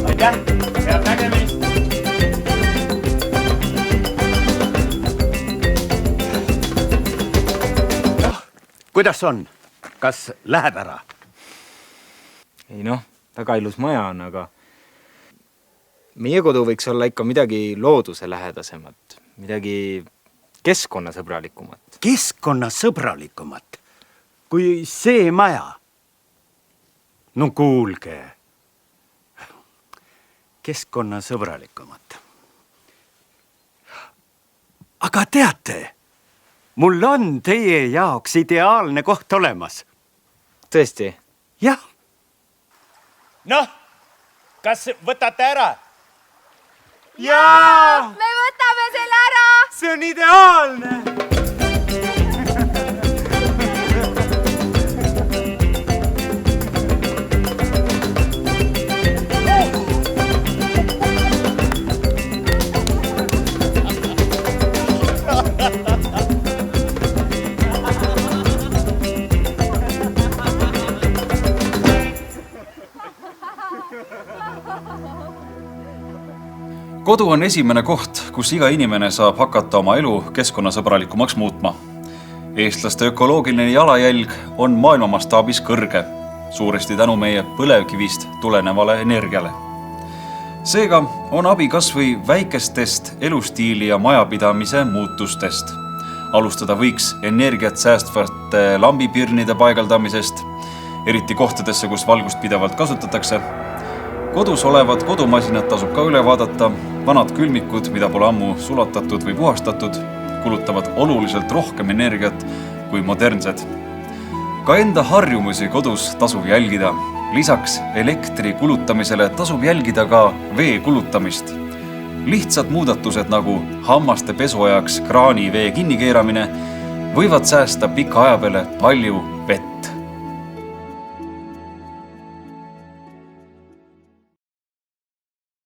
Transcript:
Aitäh, head nägemist! Kuidas on? Kas läheb ära? Ei noh, väga ilus maja on, aga meie kodu võiks olla ikka midagi looduse lähedasemat, midagi keskkonnasõbralikumat. Keskkonnasõbralikumat? Kui see maja? No kuulge. Keskkonnasõbralikumat. Aga teate, mul on teie jaoks ideaalne koht olemas. Tõesti? Jah. Noh, kas võtate ära? Jaa! Me võtame selle ära! See on ideaalne! Kodu on esimene koht, kus iga inimene saab hakata oma elu keskkonnasõbralikumaks muutma. Eestlaste ökoloogiline jalajälg on maailma mastaabis kõrge, suuresti tänu meie põlevkivist tulenevale energiale. Seega on abi kas või väikestest elustiili ja majapidamise muutustest. Alustada võiks energiat säästvate lambipirnide paigaldamisest, eriti kohtadesse, kus valgust pidevalt kasutatakse. Kodus olevad kodumasinad tasub ka üle vaadata, vanad külmikud, mida pole ammu sulatatud või puhastatud, kulutavad oluliselt rohkem energiat kui modernsed. Ka enda harjumusi kodus tasub jälgida. Lisaks elektri kulutamisele tasub jälgida ka vee kulutamist. Lihtsad muudatused nagu hammaste pesuajaks kraani vee kinnikeeramine võivad säästa pika aja peale palju